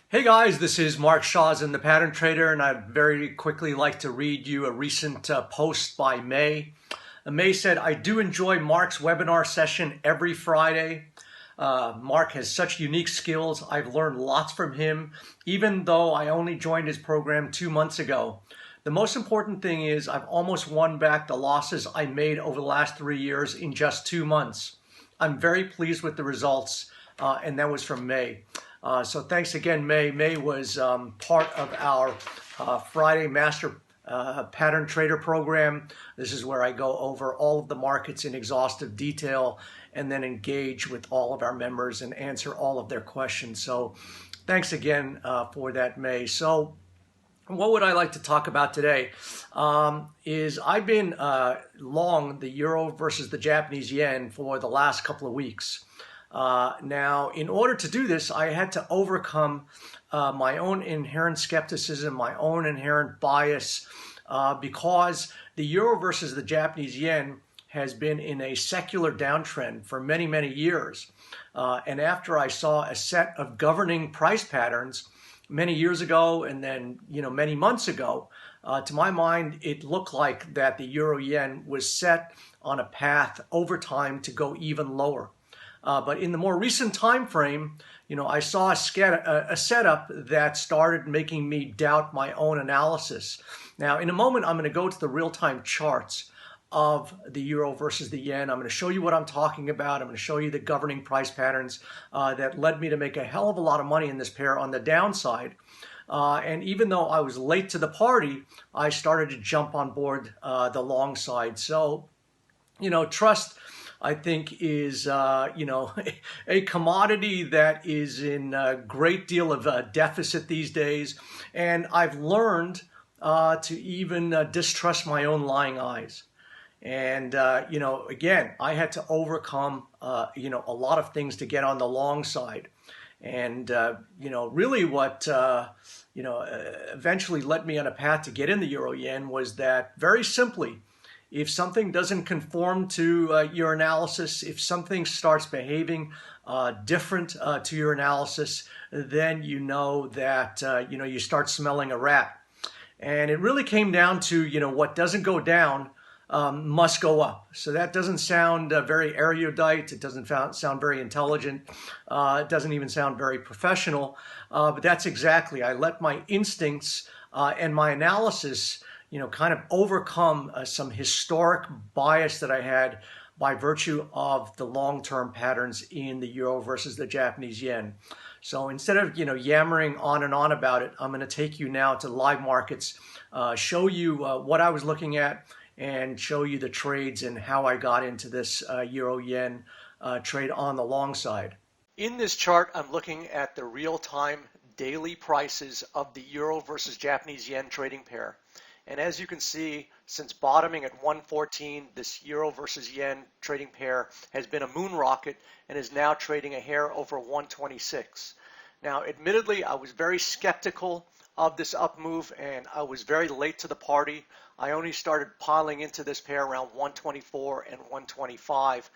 Hey guys, this is Mark Shawson, the Pattern Trader, and I'd very quickly like to read you a recent post by May. May said, I do enjoy Mark's webinar session every Friday. Mark has such unique skills. I've learned lots from him, even though I only joined his program 2 months ago. The most important thing is I've almost won back the losses I made over the last 3 years in just 2 months. I'm very pleased with the results, and that was from May. So thanks again, May. May was part of our Friday Master Pattern Trader program. This is where I go over all of the markets in exhaustive detail and then engage with all of our members and answer all of their questions. So thanks again for that, May. So what would I like to talk about today is I've been long the euro versus the Japanese yen for the last couple of weeks. Now, in order to do this, I had to overcome my own inherent skepticism, my own inherent bias, because the euro versus the Japanese yen has been in a secular downtrend for many, many years. And after I saw a set of governing price patterns many years ago and then many months ago, to my mind, it looked like that the euro yen was set on a path over time to go even lower. But in the more recent time frame, I saw a setup that started making me doubt my own analysis. Now, in a moment, I'm going to go to the real-time charts of the euro versus the yen. I'm going to show you what I'm talking about. I'm going to show you the governing price patterns that led me to make a hell of a lot of money in this pair on the downside. And even though I was late to the party, I started to jump on board the long side. So, trust, I think, is a commodity that is in a great deal of deficit these days, and I've learned to even distrust my own lying eyes. And again, I had to overcome a lot of things to get on the long side, and really what eventually led me on a path to get in the euro yen was that very simply, if something doesn't conform to your analysis, if something starts behaving different to your analysis, then you know that you start smelling a rat. And it really came down to what doesn't go down must go up. So that doesn't sound very erudite. It doesn't sound very intelligent. It doesn't even sound very professional. But that's exactly. I let my instincts and my analysis kind of overcome some historic bias that I had by virtue of the long-term patterns in the euro versus the Japanese yen. So instead of yammering on and on about it, I'm going to take you now to live markets, show you what I was looking at, and show you the trades and how I got into this euro yen trade on the long side. In this chart, I'm looking at the real-time daily prices of the euro versus Japanese yen trading pair. And as you can see, since bottoming at 114, this euro versus yen trading pair has been a moon rocket and is now trading a hair over 126. Now, admittedly, I was very skeptical of this up move and I was very late to the party. I only started piling into this pair around 124 and 125.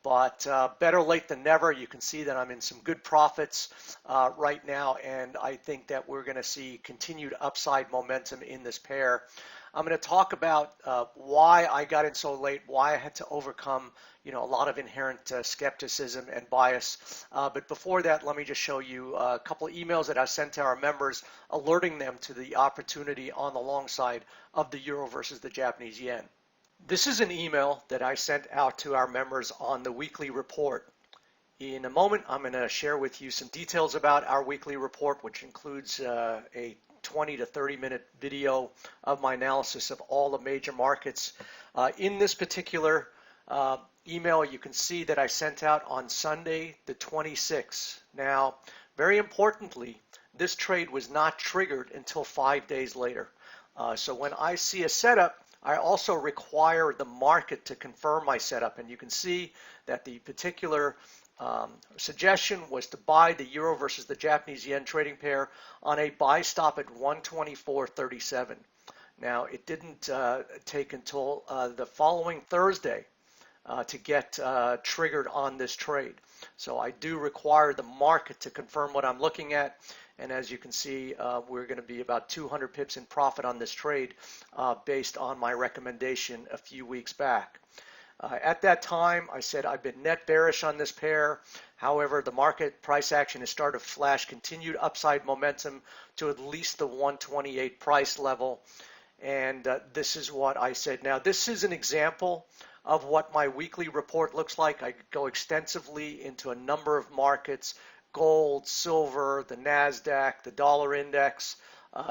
But better late than never. You can see that I'm in some good profits right now, and I think that we're going to see continued upside momentum in this pair. I'm going to talk about why I got in so late, why I had to overcome a lot of inherent skepticism and bias. But before that, let me just show you a couple of emails that I sent to our members alerting them to the opportunity on the long side of the euro versus the Japanese yen. This is an email that I sent out to our members on the weekly report. In a moment, I'm going to share with you some details about our weekly report, which includes a 20 to 30 minute video of my analysis of all the major markets. In this particular email, you can see that I sent out on Sunday the 26th. Now, very importantly, this trade was not triggered until 5 days later. So when I see a setup, I also require the market to confirm my setup, and you can see that the particular suggestion was to buy the euro versus the Japanese yen trading pair on a buy stop at 124.37. Now, it didn't take until the following Thursday to get triggered on this trade. So I do require the market to confirm what I'm looking at. And as you can see, we're going to be about 200 pips in profit on this trade based on my recommendation a few weeks back. At that time, I said I've been net bearish on this pair. However, the market price action has started to flash continued upside momentum to at least the 128 price level. And this is what I said. Now, this is an example of what my weekly report looks like. I go extensively into a number of markets: gold, silver, the NASDAQ, the dollar index.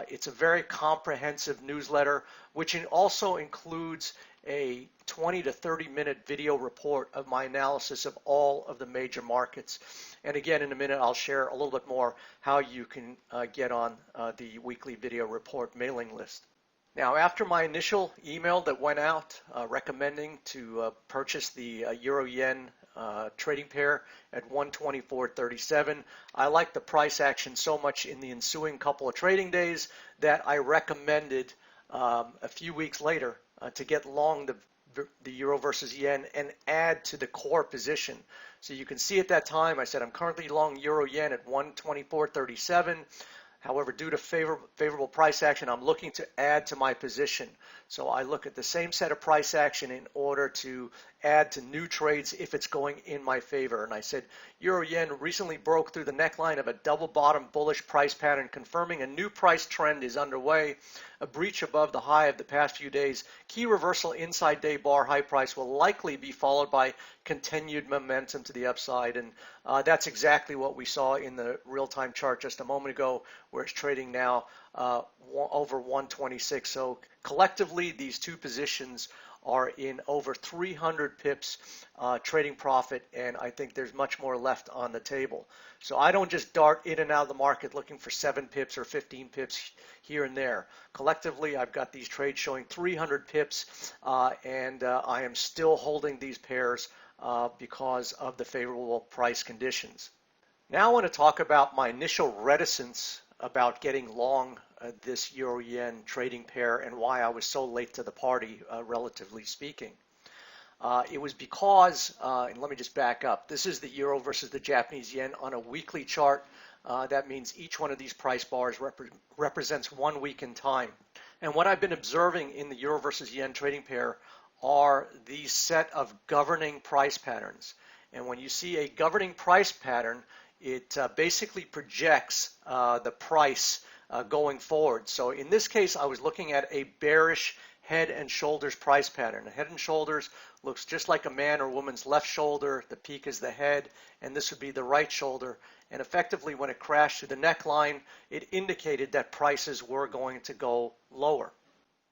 It's a very comprehensive newsletter, which also includes a 20 to 30 minute video report of my analysis of all of the major markets. And again, in a minute, I'll share a little bit more how you can get on the weekly video report mailing list. Now, after my initial email that went out recommending to purchase the euro-yen trading pair at 124.37, I liked the price action so much in the ensuing couple of trading days that I recommended a few weeks later to get long the euro versus yen and add to the core position. So you can see at that time I said I'm currently long euro yen at 124.37. However, due to favorable price action, I'm looking to add to my position. So I look at the same set of price action in order to add to new trades if it's going in my favor. And I said euro yen recently broke through the neckline of a double bottom bullish price pattern, confirming a new price trend is underway. A breach above the high of the past few days. Key reversal inside day bar high price will likely be followed by continued momentum to the upside. And that's exactly what we saw in the real-time chart just a moment ago, where it's trading now over 126. So collectively, these two positions are in over 300 pips trading profit, and I think there's much more left on the table. So I don't just dart in and out of the market looking for 7 pips or 15 pips here and there. Collectively, I've got these trades showing 300 pips, and I am still holding these pairs because of the favorable price conditions. Now I want to talk about my initial reticence about getting long this euro-yen trading pair and why I was so late to the party, relatively speaking. It was because, and let me just back up, this is the euro versus the Japanese yen on a weekly chart. That means each one of these price bars represents 1 week in time. And what I've been observing in the euro versus yen trading pair are these set of governing price patterns. And when you see a governing price pattern, it basically projects the price going forward. So in this case, I was looking at a bearish head and shoulders price pattern. The head and shoulders looks just like a man or woman's left shoulder. The peak is the head, and this would be the right shoulder. And effectively, when it crashed to the neckline, it indicated that prices were going to go lower.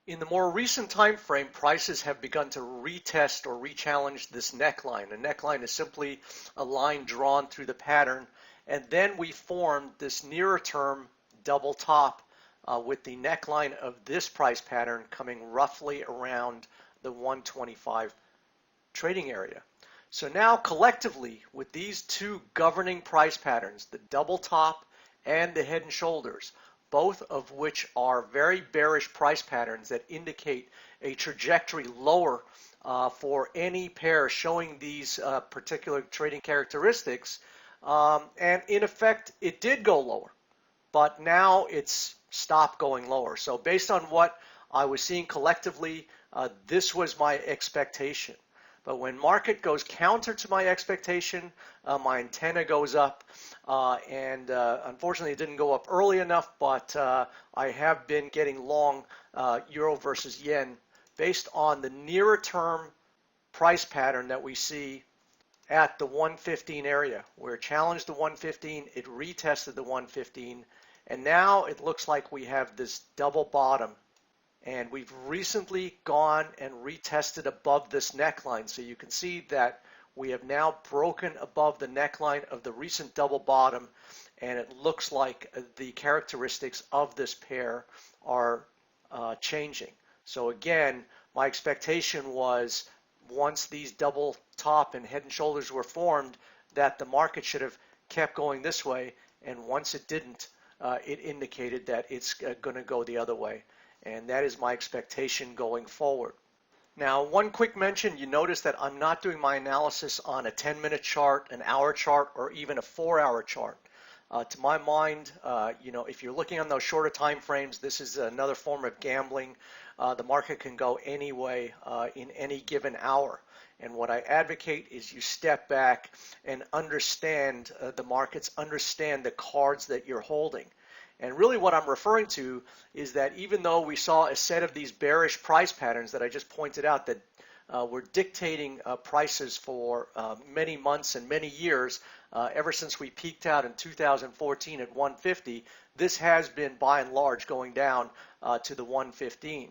In the more recent time frame, prices have begun to retest or re-challenge this neckline. The neckline is simply a line drawn through the pattern, and then we formed this nearer term double top with the neckline of this price pattern coming roughly around the 125 trading area. So now collectively, with these two governing price patterns, the double top and the head and shoulders, both of which are very bearish price patterns that indicate a trajectory lower for any pair showing these particular trading characteristics. And in effect, it did go lower, but now it's stopped going lower. So based on what I was seeing collectively, this was my expectation. But when market goes counter to my expectation, my antenna goes up, and unfortunately it didn't go up early enough, but I have been getting long euro versus yen based on the nearer term price pattern that we see at the 115 area, where it challenged the 115, it retested the 115, and now it looks like we have this double bottom. And we've recently gone and retested above this neckline. So you can see that we have now broken above the neckline of the recent double bottom, and it looks like the characteristics of this pair are changing. So again, my expectation was once these double top and head and shoulders were formed, that the market should have kept going this way, and once it didn't, it indicated that it's going to go the other way. And that is my expectation going forward. Now, one quick mention, you notice that I'm not doing my analysis on a 10-minute chart, an hour chart, or even a 4-hour chart. To my mind, if you're looking on those shorter time frames, this is another form of gambling. The market can go any way in any given hour. And what I advocate is you step back and understand the markets, understand the cards that you're holding. And really what I'm referring to is that even though we saw a set of these bearish price patterns that I just pointed out that were dictating prices for many months and many years, ever since we peaked out in 2014 at 150, this has been by and large going down to the 115.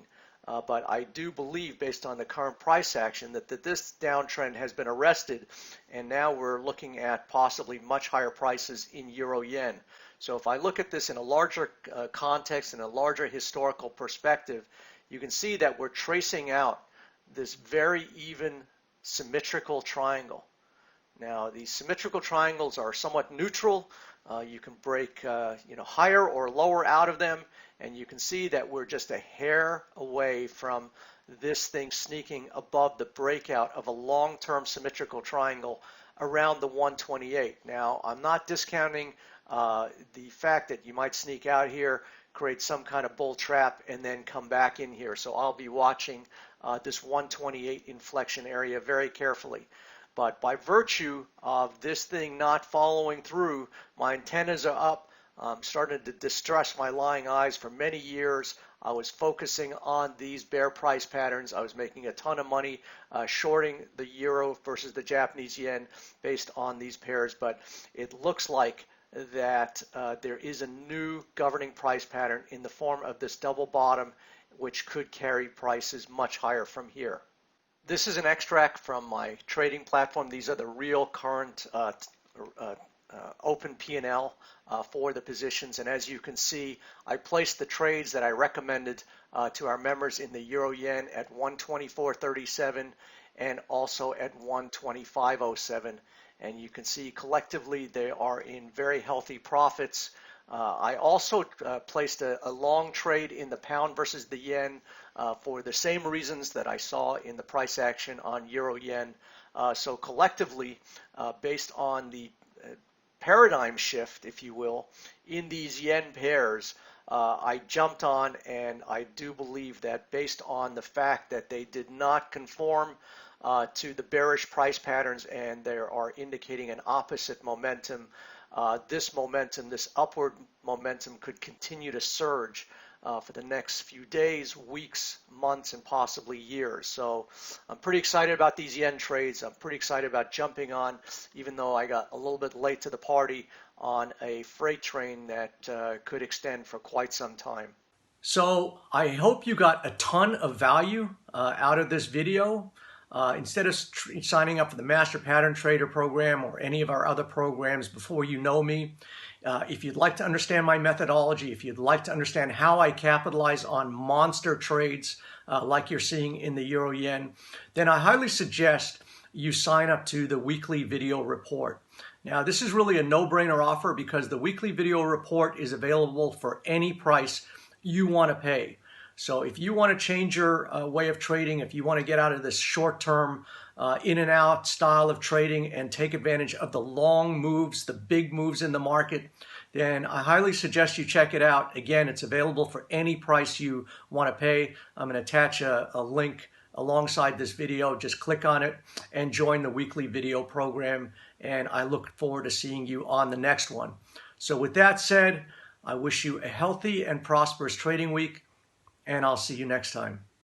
But I do believe, based on the current price action, that this downtrend has been arrested, and now we're looking at possibly much higher prices in euro yen. So if I look at this in a larger context, in a larger historical perspective, you can see that we're tracing out this very even symmetrical triangle. Now, these symmetrical triangles are somewhat neutral. You can break higher or lower out of them, and you can see that we're just a hair away from this thing sneaking above the breakout of a long-term symmetrical triangle around the 128. Now, I'm not discounting the fact that you might sneak out here, create some kind of bull trap, and then come back in here. So I'll be watching this 128 inflection area very carefully. But by virtue of this thing not following through, my antennas are up. I'm starting to distrust my lying eyes. For many years, I was focusing on these bear price patterns. I was making a ton of money shorting the euro versus the Japanese yen based on these pairs. But it looks like that there is a new governing price pattern in the form of this double bottom, which could carry prices much higher from here. This is an extract from my trading platform. These are the real current open P&L for the positions, and as you can see, I placed the trades that I recommended to our members in the euro yen at 124.37 and also at 125.07, and you can see collectively they are in very healthy profits. I also placed a long trade in the pound versus the yen for the same reasons that I saw in the price action on euro yen. So collectively, based on the paradigm shift, if you will, in these yen pairs, I jumped on, and I do believe that based on the fact that they did not conform to the bearish price patterns and they are indicating an opposite momentum, this momentum, this upward momentum, could continue to surge for the next few days, weeks, months, and possibly years. So I'm pretty excited about these yen trades. I'm pretty excited about jumping on, even though I got a little bit late to the party on a freight train that could extend for quite some time. So I hope you got a ton of value out of this video. Instead of signing up for the Master Pattern Trader program or any of our other programs before you know me, if you'd like to understand my methodology, if you'd like to understand how I capitalize on monster trades like you're seeing in the euro yen, then I highly suggest you sign up to the weekly video report. Now, this is really a no-brainer offer because the weekly video report is available for any price you want to pay. So if you want to change your way of trading, if you want to get out of this short-term in and out style of trading and take advantage of the long moves, the big moves in the market, then I highly suggest you check it out. Again, it's available for any price you want to pay. I'm going to attach a link alongside this video. Just click on it and join the weekly video program, and I look forward to seeing you on the next one. So with that said, I wish you a healthy and prosperous trading week, and I'll see you next time.